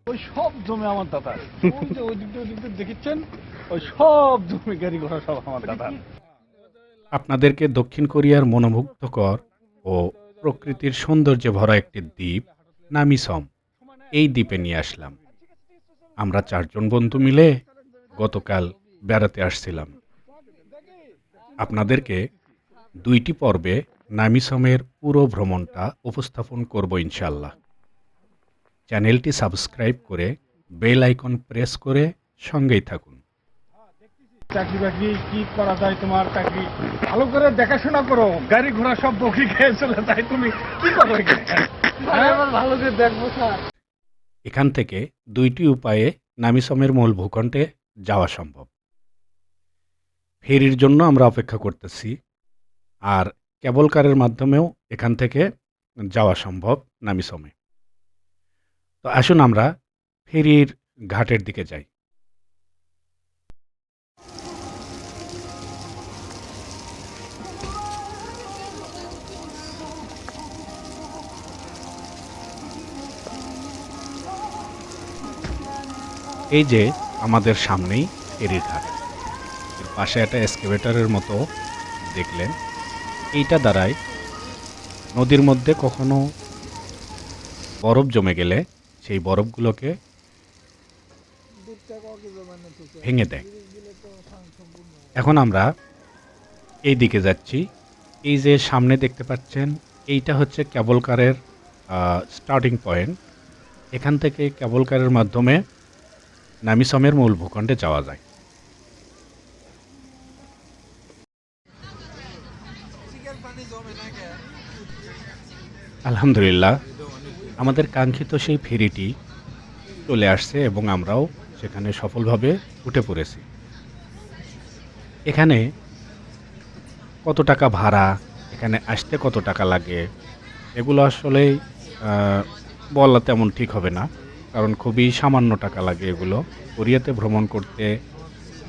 ওই সব জমি আমার দাদার। ওই যে ওই দিক দিয়ে দেখেছেন, ওই সব জমি গাড়ি ঘোড়া সব আমার দাদার। আপনাদেরকে দক্ষিণ কোরিয়ার মনোমুগ্ধকর ও প্রকৃতির সৌন্দর্যে ভরা একটি দ্বীপ নামিসম, এই দ্বীপে নিয়ে আসলাম। আমরা 4 জন বন্ধু মিলে গতকাল বেড়াতে আসছিলাম। আপনাদেরকে 2টি পর্বে নামিসমের পুরো ভ্রমণটা উপস্থাপন করব ইনশাল্লাহ। চ্যানেলটি সাবস্ক্রাইব করে বেল আইকন প্রেস করে সঙ্গেই থাকুন। চাকরি বাকরি কি করা যায়? তোমার চাকরি ভালো করে দেখাশোনা করো, গাড়ি ঘোড়া সব বকি খেয়ে চলে যায়, তুমি কি করো এখানে? ভালো করে দেখবো স্যার। এখান থেকে 2টি উপায়ে নামিসমের মূল ভূখণ্ডে যাওয়া সম্ভব। ফেরির জন্য আমরা অপেক্ষা করতেছি, আর কেবল কারের মাধ্যমেও এখান থেকে যাওয়া সম্ভব নামিসমে। তো আসুন আমরা ফেরির ঘাটের দিকে যাই। এই যে আমাদের সামনেই ফেরির ঘাট, এর পাশে একটা এক্সকেভেটরের মতো দেখলেন। এইটা দ্বারাই নদীর মধ্যে কখনো বরফ জমে গেলে সেই বরফগুলোকে ভেঙে দেয়। এখন আমরা এই দিকে যাচ্ছি। এই যে সামনে দেখতে পাচ্ছেন, এইটা হচ্ছে কেবল কারের স্টার্টিং পয়েন্ট। এখান থেকে কেবল কারের মাধ্যমে নামিসমের মূল ভূখণ্ডে যাওয়া যায়। আলহামদুলিল্লাহ, আমাদের কাঙ্ক্ষিত সেই ফেরিটি চলে আসছে এবং আমরাও সেখানে সফলভাবে উঠে পড়েছি। এখানে কত টাকা ভাড়া, এখানে আসতে কত টাকা লাগে, এগুলো আসলেই বলা তেমন ঠিক হবে না, কারণ খুবই সামান্য টাকা লাগে এগুলো কোরিয়াতে ভ্রমণ করতে,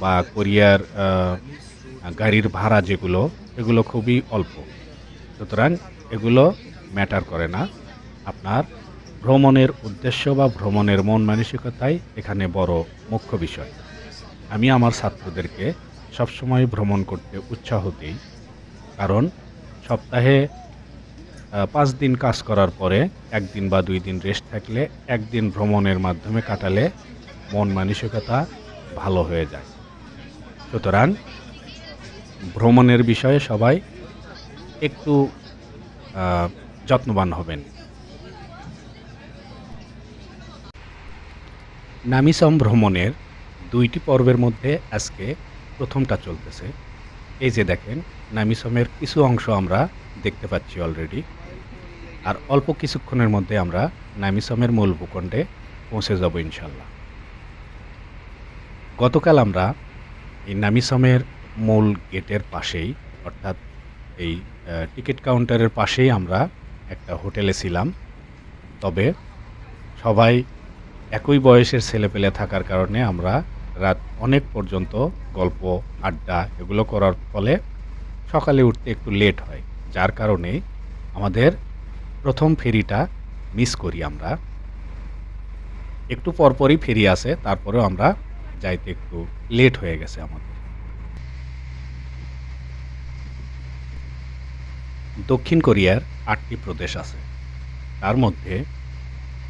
বা কোরিয়ার গাড়ির ভাড়া যেগুলো, এগুলো খুবই অল্প। সুতরাং এগুলো ম্যাটার করে না। আপনার ভ্রমণের উদ্দেশ্য বা ভ্রমণের মন মানসিকতাই এখানে বড় মুখ্য বিষয়। আমি আমার ছাত্রদেরকে সবসময় ভ্রমণ করতে উৎসাহ দিই, কারণ সপ্তাহে 5 দিন কাজ করার পরে 1 দিন বা 2 দিন রেস্ট থাকলে 1 দিন ভ্রমণের মাধ্যমে কাটালে মন মানসিকতা ভালো হয়ে যায়। সুতরাং ভ্রমণের বিষয়ে সবাই একটু যত্নবান হবেন। নামিসম ভ্রমণের 2টি পর্বের মধ্যে আজকে প্রথমটা চলতেছে। এই যে দেখেন, নামিসমের কিছু অংশ আমরা দেখতে পাচ্ছি অলরেডি, আর অল্প কিছুক্ষণের মধ্যে আমরা নামিসমের মূল ভূখণ্ডে পৌঁছে যাব ইনশাল্লাহ। গতকাল আমরা এই নামিসমের মূল গেটের পাশেই, অর্থাৎ এই টিকিট কাউন্টারের পাশেই আমরা একটা হোটেলে ছিলাম। তবে সবাই একই বয়সের ছেলেপেলে থাকার কারণে আমরা রাত অনেক পর্যন্ত গল্প আড্ডা এগুলো করার ফলে সকালে উঠতে একটু লেট হয়, যার কারণে আমাদের প্রথম ফেরিটা মিস করি আমরা। একটু পরপরই ফেরি আসে, তারপরেও আমরা যাইতে একটু লেট হয়ে গেছে আমাদের। দক্ষিণ কোরিয়ার 8টি প্রদেশ আছে, তার মধ্যে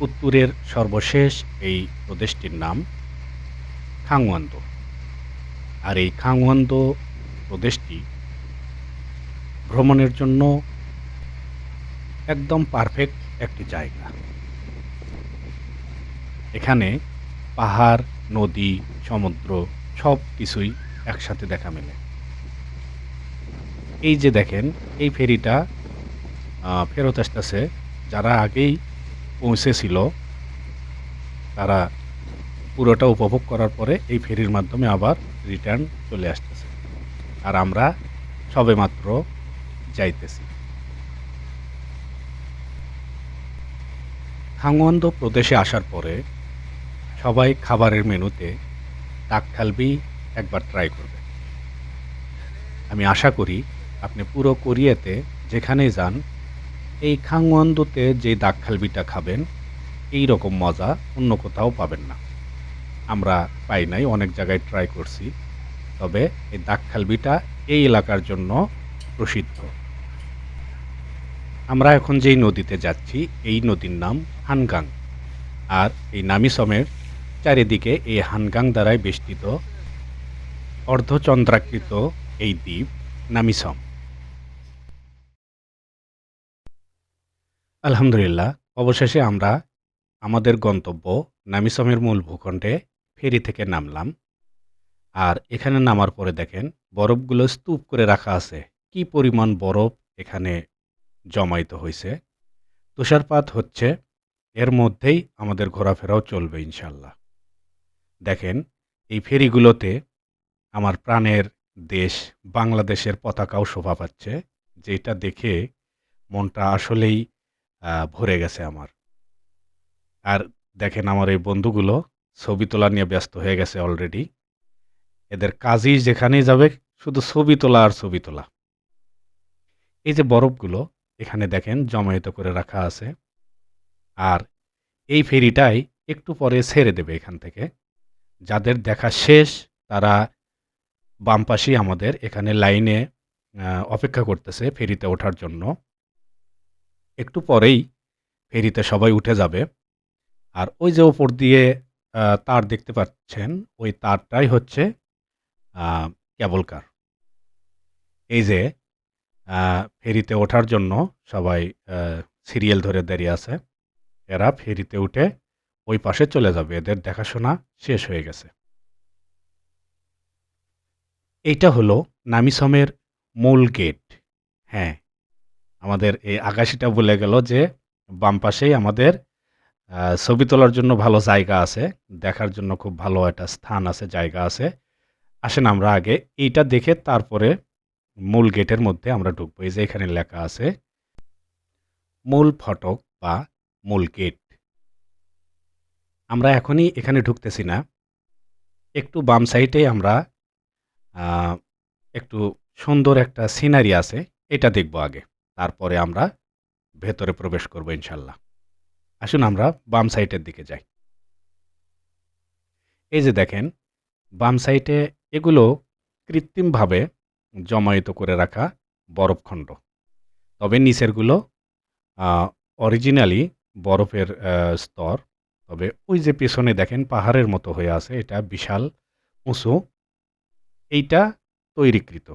উত্তরের সর্বশেষ এই প্রদেশটির নাম খাংওয়ান্দো। আর এই খাংওয়ান্দো প্রদেশটি ভ্রমণের জন্য একদম পারফেক্ট একটি জায়গা। এখানে পাহাড়, নদী, সমুদ্র সব কিছুই একসাথে দেখা মেলে। এই যে দেখেন, এই ফেরিটা ফেরত আসতেছে। যারা আগেই পৌঁছেছিল তারা পুরোটা উপভোগ করার পরে এই ফেরির মাধ্যমে আবার রিটার্ন চলে আসতেছে, আর আমরা সবেমাত্র যাইতেছি। খাংওয়ান্দো প্রদেশে আসার পরে সবাই খাবারের মেনুতে ডাকখালবি একবার ট্রাই করবে। আমি আশা করি আপনি পুরো কোরিয়াতে যেখানেই যান, এই খাংওয়ান্দোতে যে ডাকখালবিটা খাবেন এই রকম মজা অন্য কোথাও পাবেন না। আমরা পাই নাই, অনেক জায়গায় ট্রাই করছি। তবে এই দাকখালবিটা এই এলাকার জন্য প্রসিদ্ধ। আমরা এখন যেই নদীতে যাচ্ছি এই নদীর নাম হানগাং। আর এই নামিসমের চারিদিকে এই হানগাং দ্বারাই বেষ্টিত অর্ধচন্দ্রাকৃত এই দ্বীপ নামিসম। আলহামদুলিল্লাহ, অবশেষে আমরা আমাদের গন্তব্য নামিসমের মূল ভূখণ্ডে ফেরি থেকে নামলাম। আর এখানে নামার পরে দেখেন বরফগুলো স্তূপ করে রাখা আছে। কি পরিমাণ বরফ এখানে জমায়িত হয়েছে। তুষারপাত হচ্ছে, এর মধ্যেই আমাদের ঘোরাফেরাও চলবে ইনশাল্লাহ। দেখেন এই ফেরিগুলোতে আমার প্রাণের দেশ বাংলাদেশের পতাকাও শোভা পাচ্ছে, যেটা দেখে মনটা আসলেই ভরে গেছে আমার। আর দেখেন আমার এই বন্ধুগুলো ছবি তোলা নিয়ে ব্যস্ত হয়ে গেছে অলরেডি। এদের কাজই যেখানেই যাবে শুধু ছবি তোলা আর ছবি তোলা। এই যে বরফগুলো এখানে দেখেন জমায়েত করে রাখা আছে। আর এই ফেরিটাই একটু পরে ছেড়ে দেবে এখান থেকে। যাদের দেখা শেষ তারা বাম পাশেই আমাদের এখানে লাইনে অপেক্ষা করতেছে ফেরিতে ওঠার জন্য। একটু পরেই ফেরিতে সবাই উঠে যাবে। আর ওই যে ওপর দিয়ে তার দেখতে পাচ্ছেন, ওই তারটাই হচ্ছে কেবল কার। এই যে ফেরিতে ওঠার জন্য সবাই সিরিয়াল ধরে দাঁড়িয়ে আছে। এরা ফেরিতে উঠে ওই পাশে চলে যাবে, এদের দেখাশোনা শেষ হয়ে গেছে। এইটা হলো নামিসমের মূল গেট। হ্যাঁ, আমাদের এই আকাশিটা বলে গেল যে বাম পাশেই আমাদের ছবি তোলার জন্য ভালো জায়গা আছে, দেখার জন্য খুব ভালো একটা স্থান আছে, জায়গা আছে। আসেন আমরা আগে এইটা দেখে তারপরে মূল গেটের মধ্যে আমরা ঢুকবো। এই যে এখানে লেখা আছে মূল ফটক বা মূল গেট। আমরা এখনই এখানে ঢুকতেছি না, একটু বাম সাইডে আমরা একটু সুন্দর একটা সিনারি আছে, এটা দেখব আগে, তারপরে আমরা ভেতরে প্রবেশ করব ইনশাল্লাহ। আসুন আমরা বাম সাইডের দিকে যাই। এই যে দেখেন বাম সাইডে এগুলো কৃত্রিমভাবে জমায়েত করে রাখা বরফখণ্ড, তবে নিচেরগুলো অরিজিনালি বরফের স্তর। তবে ওই যে পেছনে দেখেন পাহাড়ের মতো হয়ে আছে, এটা বিশাল উঁচু, এইটা তৈরিকৃত।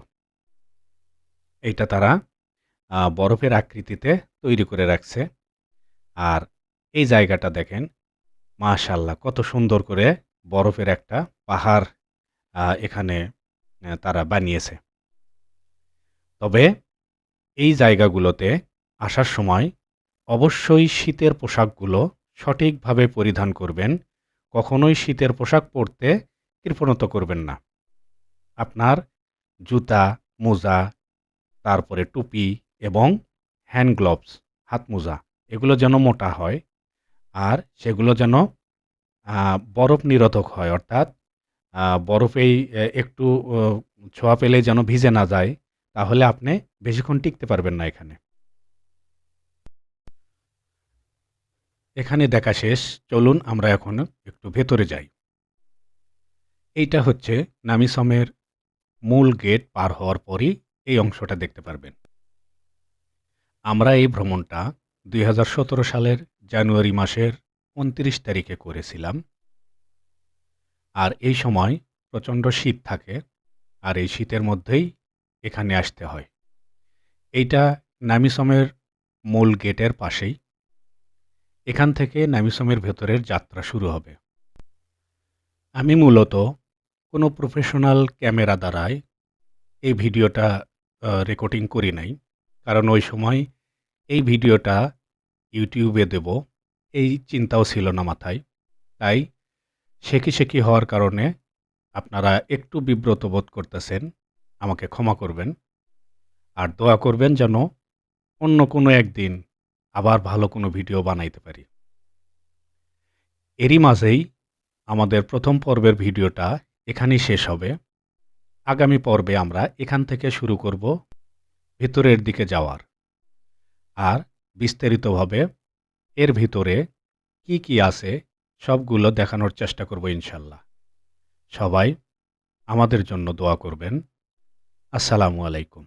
এইটা তারা বরফের আকৃতিতে তৈরি করে রাখছে। আর এই জায়গাটা দেখেন মাশাআল্লাহ কত সুন্দর করে বরফের একটা পাহাড় এখানে তারা বানিয়েছে। তবে এই জায়গাগুলোতে আসার সময় অবশ্যই শীতের পোশাকগুলো সঠিকভাবে পরিধান করবেন। কখনোই শীতের পোশাক পরতে কৃপণত করবেন না। আপনার জুতা, মোজা, তারপরে টুপি এবং হ্যান্ড গ্লোভস, হাত মোজা, এগুলো যেন মোটা হয়। আর সেগুলো যেন বরফ নিরোধক হয়, অর্থাৎ বরফেই একটু ছোঁয়া পেলেই যেন ভিজে না যায়, তাহলে আপনি বেশিক্ষণ টিকতে পারবেন না এখানে। এখানে দেখা শেষ, চলুন আমরা এখন একটু ভেতরে যাই। এইটা হচ্ছে নামিসমের মূল গেট পার হওয়ার পরই এই অংশটা দেখতে পারবেন। আমরা এই ভ্রমণটা 2017 সালের জানুয়ারি মাসের 29 তারিখে করেছিলাম। আর এই সময় প্রচণ্ড শীত থাকে, আর এই শীতের মধ্যেই এখানে আসতে হয়। এইটা নামিসমের মূল গেটের পাশেই। এখান থেকে নামিসমের ভেতরের যাত্রা শুরু হবে। আমি মূলত কোনো প্রফেশনাল ক্যামেরা দ্বারাই এই ভিডিওটা রেকর্ডিং করি নাই, কারণ ওই সময় এই ভিডিওটা ইউটিউবে দেব এই চিন্তাও ছিল না মাথায়। তাই শেখি হওয়ার কারণে আপনারা একটু বিব্রত বোধ করতেছেন, আমাকে ক্ষমা করবেন। আর দোয়া করবেন যেন অন্য কোনো একদিন আবার ভালো কোনো ভিডিও বানাইতে পারি। এরই মাঝেই আমাদের প্রথম পর্বের ভিডিওটা এখানেই শেষ হবে। আগামী পর্বে আমরা এখান থেকে শুরু করব ভেতরের দিকে যাওয়ার, আর বিস্তারিতভাবে এর ভিতরে কি কি আছে সবগুলো দেখানোর চেষ্টা করব ইনশাল্লাহ। সবাই আমাদের জন্য দোয়া করবেন। আসসালামু আলাইকুম।